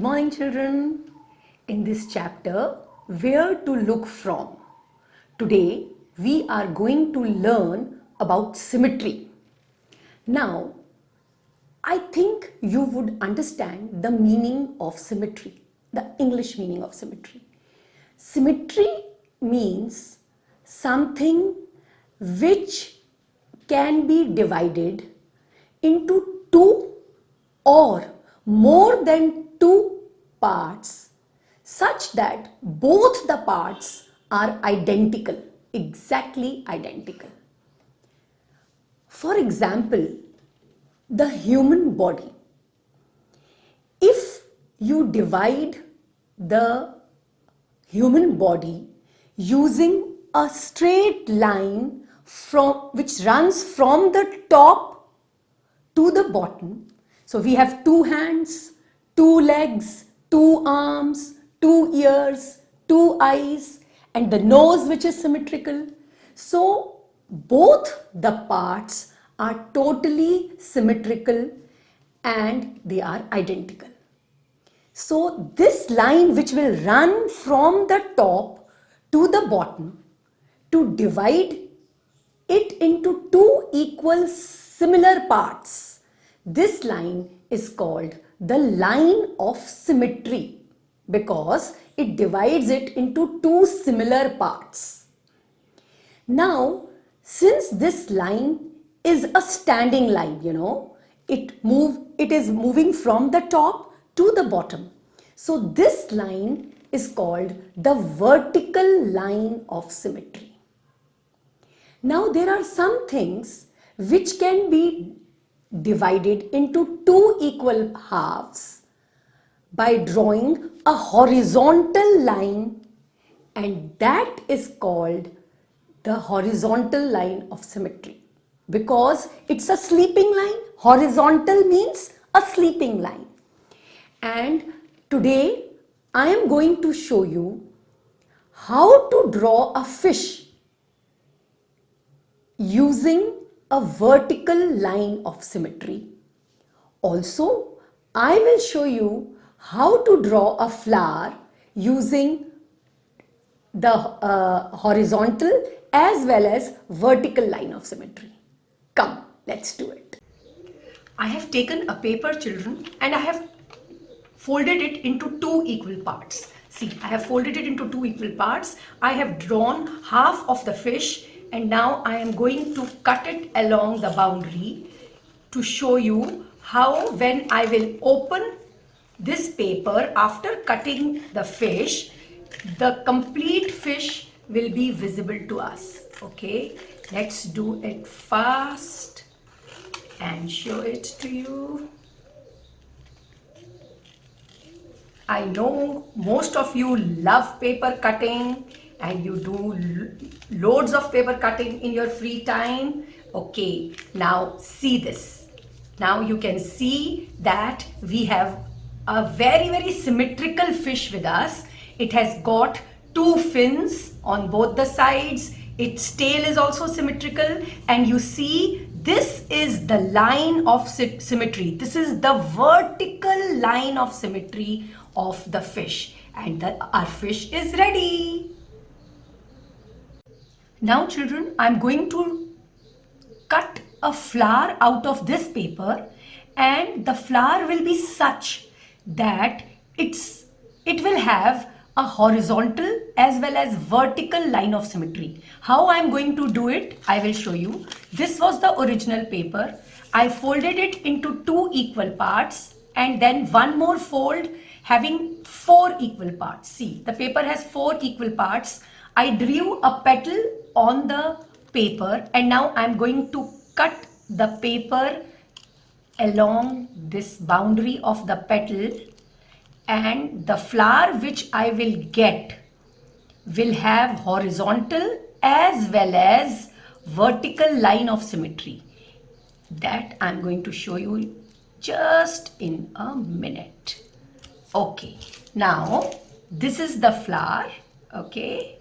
morning, children. In this chapter, where to look from, today we are going to learn about symmetry. Now, I think you would understand the meaning of symmetry, the English meaning of symmetry. Symmetry means something which can be divided into two or more than two parts such that both the parts are identical, exactly identical. For example, the human body. If you divide the human body using a straight line which runs from the top to the bottom. So we have two hands, two legs, two arms, two ears, two eyes, and the nose which is symmetrical. So both the parts are totally symmetrical and they are identical. So this line which will run from the top to the bottom, to divide it into two equal similar parts, this line is called the line of symmetry because it divides it into two similar parts. Now, since this line is a standing line, it is moving from the top to the bottom. So this line is called the vertical line of symmetry. Now there are some things which can be divided into two equal halves by drawing a horizontal line, and that is called the horizontal line of symmetry because it's a sleeping line. Horizontal means a sleeping line. And today I am going to show you how to draw a fish using a vertical line of symmetry. Also, I will show you how to draw a flower using the horizontal as well as vertical line of symmetry. Come, let's do it. I have taken a paper, children, and I have folded it into two equal parts. See, I have folded it into two equal parts. I have drawn half of the fish, and now I am going to cut it along the boundary to show you how, when I will open this paper after cutting the fish, the complete fish will be visible to us. Okay, let's do it fast and show it to you. I know most of you love paper cutting and you do loads of paper cutting in your free time. Okay, now see this. Now you can see that we have a very symmetrical fish with us. It has got two fins on both the sides. Its tail is also symmetrical, and you see this is the line of symmetry. This is the vertical line of symmetry of the fish, and our fish is ready. Now children, I'm going to cut a flower out of this paper, and the flower will be such that it will have a horizontal as well as vertical line of symmetry. How I'm going to do it, I will show you. This was the original paper. I folded it into two equal parts and then one more fold having four equal parts. See, the paper has four equal parts. I drew a petal on the paper, and now I'm going to cut the paper along this boundary of the petal, and the flower which I will get will have horizontal as well as vertical line of symmetry. That I'm going to show you just in a minute. Okay, now this is the flower. Okay,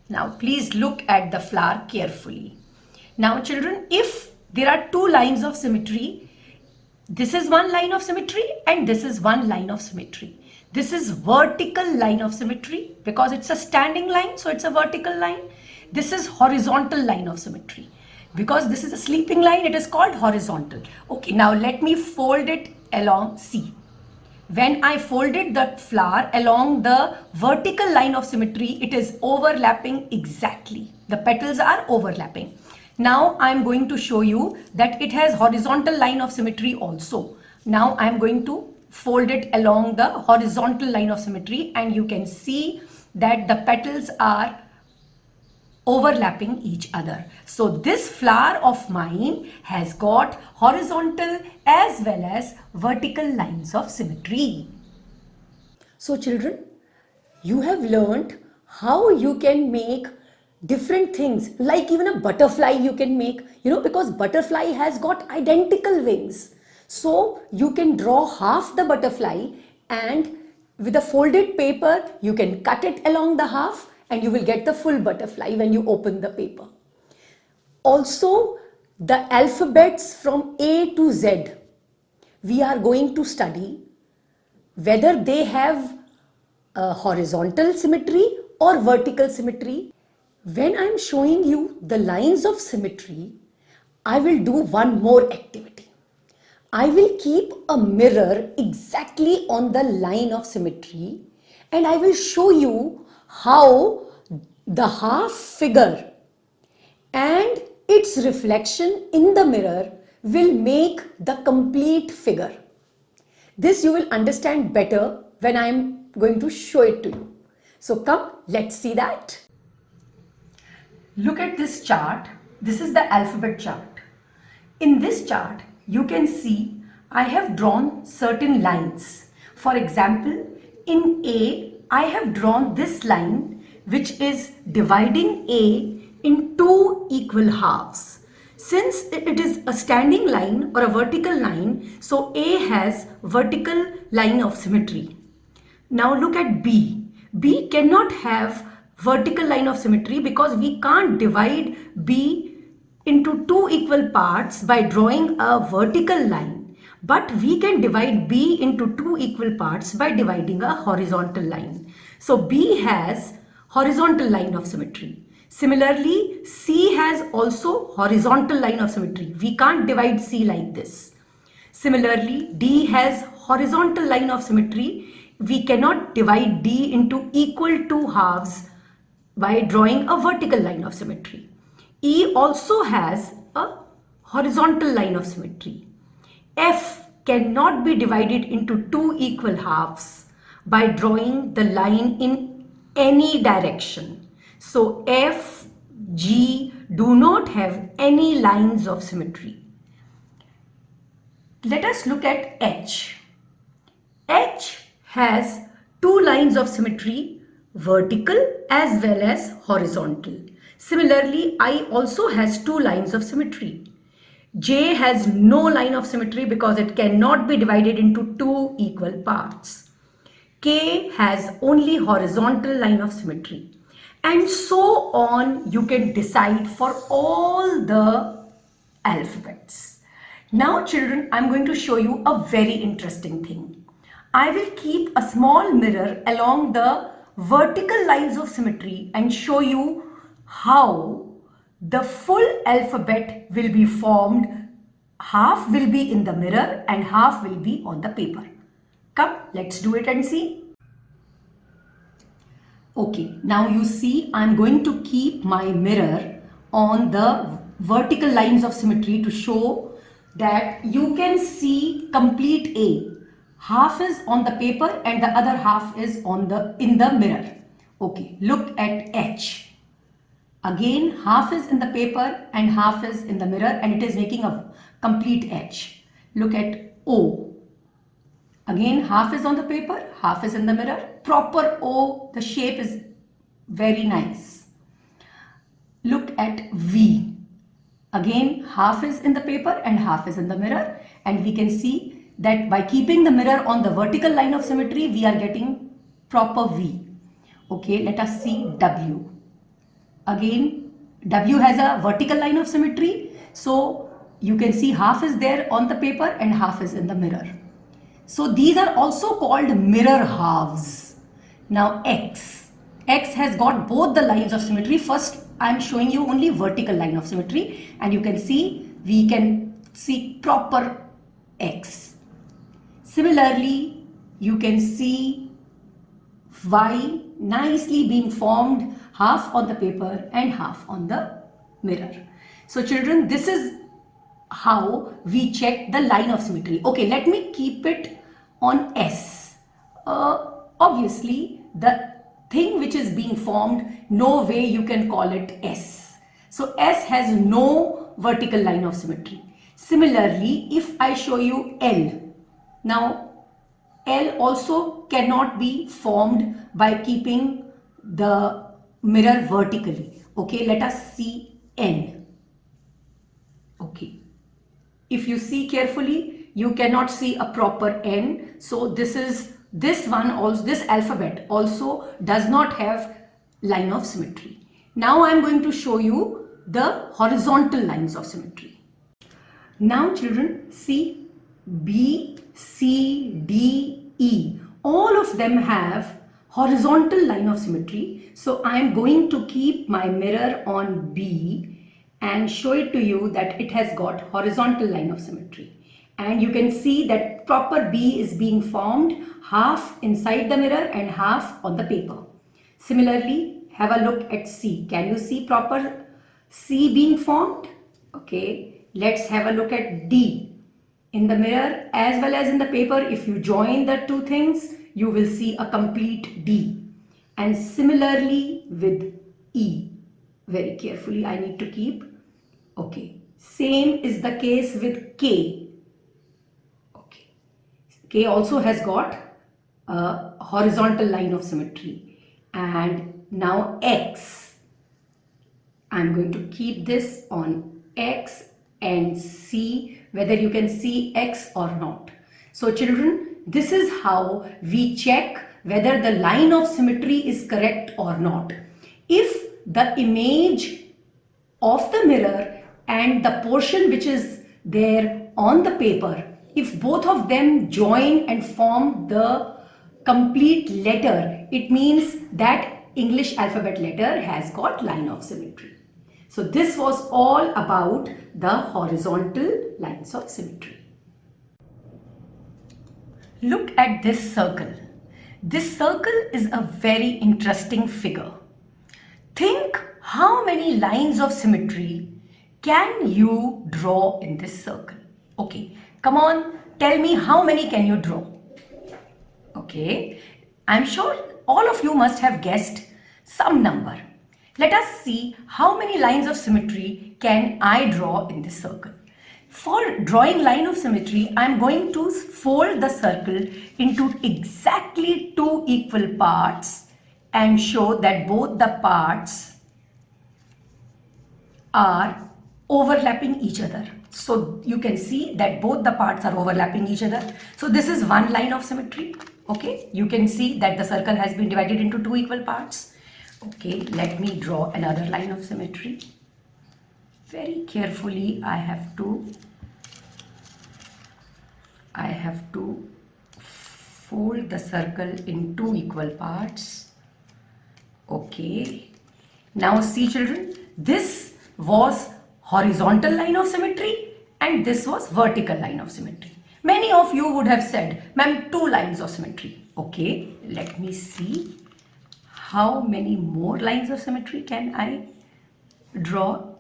now please look at the flower carefully. Now children, if there are two lines of symmetry, this is one line of symmetry and this is one line of symmetry. This is vertical line of symmetry because it's a standing line, so it's a vertical line. This is horizontal line of symmetry. Because this is a sleeping line, it is called horizontal. Okay, now let me fold it along C. When I folded the flower along the vertical line of symmetry, it is overlapping exactly. The petals are overlapping. Now I am going to show you that it has horizontal line of symmetry also. Now I am going to fold it along the horizontal line of symmetry, and you can see that the petals are overlapping each other. So this flower of mine has got horizontal as well as vertical lines of symmetry. So children, you have learned how you can make different things, like even a butterfly you can make, because butterfly has got identical wings. So you can draw half the butterfly, and with a folded paper you can cut it along the half, and you will get the full butterfly when you open the paper. Also, the alphabets from A to Z, we are going to study whether they have a horizontal symmetry or vertical symmetry. When I am showing you the lines of symmetry, I will do one more activity. I will keep a mirror exactly on the line of symmetry, and I will show you how the half figure and its reflection in the mirror will make the complete figure. This you will understand better when I am going to show it to you. So come, let's see that. Look at this chart. This is the alphabet chart. In this chart, you can see I have drawn certain lines. For example, in A, I have drawn this line which is dividing A in two equal halves. Since it is a standing line or a vertical line, so A has vertical line of symmetry. Now look at B. B cannot have vertical line of symmetry because we can't divide B into two equal parts by drawing a vertical line. But we can divide B into two equal parts by dividing a horizontal line. So B has horizontal line of symmetry. Similarly, C has also horizontal line of symmetry. We can't divide C like this. Similarly, D has horizontal line of symmetry. We cannot divide D into equal two halves by drawing a vertical line of symmetry. E also has a horizontal line of symmetry. F cannot be divided into two equal halves by drawing the line in any direction. So F, G do not have any lines of symmetry. Let us look at H. H has two lines of symmetry, vertical as well as horizontal. Similarly, I also has two lines of symmetry. J has no line of symmetry because it cannot be divided into two equal parts. K has only horizontal line of symmetry. And so on, you can decide for all the alphabets. Now children, I'm going to show you a very interesting thing. I will keep a small mirror along the vertical lines of symmetry and show you how the full alphabet will be formed. Half will be in the mirror and half will be on the paper. Come, let's do it and see. Okay, now you see I'm going to keep my mirror on the vertical lines of symmetry to show that you can see complete A. Half is on the paper and the other half is in the mirror. Okay, look at H. Again, half is in the paper and half is in the mirror, and it is making a complete H. Look at O. Again, half is on the paper, half is in the mirror. Proper O, the shape is very nice. Look at V. Again, half is in the paper and half is in the mirror. And we can see that by keeping the mirror on the vertical line of symmetry, we are getting proper V. Okay, let us see W. Again, W has a vertical line of symmetry. So you can see half is there on the paper and half is in the mirror. So these are also called mirror halves. Now X has got both the lines of symmetry. First I am showing you only vertical line of symmetry, and you can see, we can see proper X. Similarly, you can see Y nicely being formed, half on the paper and half on the mirror. So children, this is how we check the line of symmetry. Okay, let me keep it on S. Obviously, the thing which is being formed, no way you can call it S. So S has no vertical line of symmetry. Similarly, if I show you L, now L also cannot be formed by keeping the mirror vertically. Okay, let us see N. Okay, if you see carefully, you cannot see a proper N. So this alphabet also does not have line of symmetry. Now I am going to show you the horizontal lines of symmetry. Now children, see B, C, D, E. All of them have horizontal line of symmetry. So I am going to keep my mirror on B and show it to you that it has got horizontal line of symmetry. And you can see that proper B is being formed, half inside the mirror and half on the paper. Similarly, have a look at C. Can you see proper C being formed? Okay, let's have a look at D. In the mirror as well as in the paper, if you join the two things, you will see a complete D. And similarly with E. Very carefully I need to keep. Okay, same is the case with K. Okay, K also has got a horizontal line of symmetry. And now X. I'm going to keep this on X and C, whether you can see X or not. So children, this is how we check whether the line of symmetry is correct or not. If the image of the mirror and the portion which is there on the paper, if both of them join and form the complete letter, it means that English alphabet letter has got line of symmetry. So this was all about the horizontal lines of symmetry. Look at this circle. This circle is a very interesting figure. Think how many lines of symmetry can you draw in this circle? Okay, come on, tell me how many can you draw? Okay, I'm sure all of you must have guessed some number. Let us see how many lines of symmetry can I draw in this circle. For drawing line of symmetry, I am going to fold the circle into exactly two equal parts and show that both the parts are overlapping each other. So you can see that both the parts are overlapping each other. So this is one line of symmetry. Okay, you can see that the circle has been divided into two equal parts. Okay, let me draw another line of symmetry. Very carefully I have to fold the circle in two equal parts. Okay, now see children, this was horizontal line of symmetry and this was vertical line of symmetry. Many of you would have said, ma'am, two lines of symmetry. Okay, let me see how many more lines of symmetry can I draw.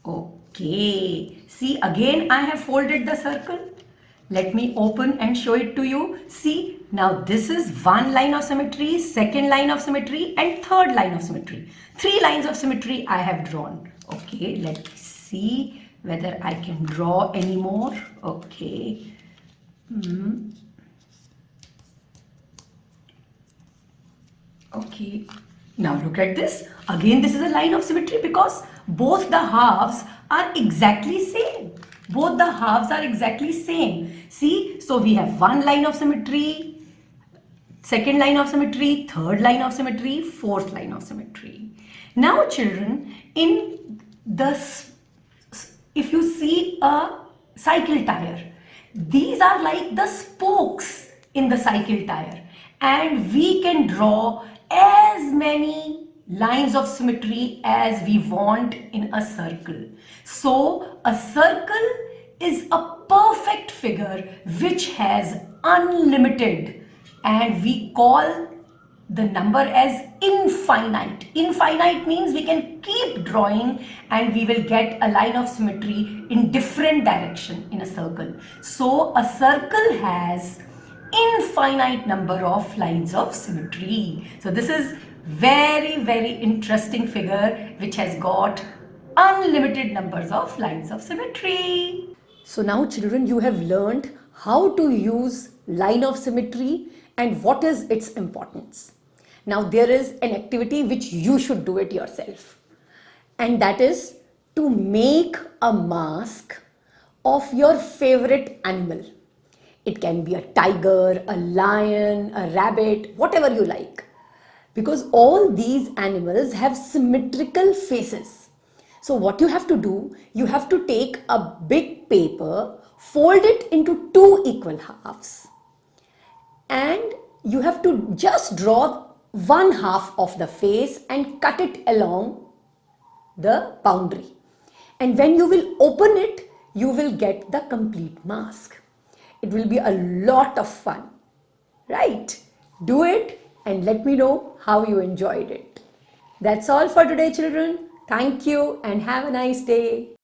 Okay, see, again I have folded the circle. Let me open and show it to you. See, now this is one line of symmetry, second line of symmetry and third line of symmetry. Three lines of symmetry I have drawn. Okay, let me see whether I can draw any more. Okay. Okay, now look at this. Again, this is a line of symmetry because both the halves are exactly same. Both the halves are exactly same. See, so we have one line of symmetry, second line of symmetry, third line of symmetry, fourth line of symmetry. Now children, in this, if you see a cycle tire, These are like the spokes in the cycle tire, and we can draw as many lines of symmetry as we want in a circle. So a circle is a perfect figure which has unlimited, and we call the number as infinite. Infinite means we can keep drawing and we will get a line of symmetry in different direction in a circle. So a circle has infinite number of lines of symmetry. So this is very interesting figure which has got unlimited numbers of lines of symmetry. So now children, you have learned how to use line of symmetry and what is its importance. Now there is an activity which you should do it yourself, and that is to make a mask of your favorite animal. It can be a tiger, a lion, a rabbit, whatever you like, because all these animals have symmetrical faces. So what you have to do, you have to take a big paper, fold it into two equal halves, and you have to just draw one half of the face and cut it along the boundary. And when you will open it, you will get the complete mask. It will be a lot of fun, right? Do it and let me know how you enjoyed it. That's all for today, children. Thank you and have a nice day.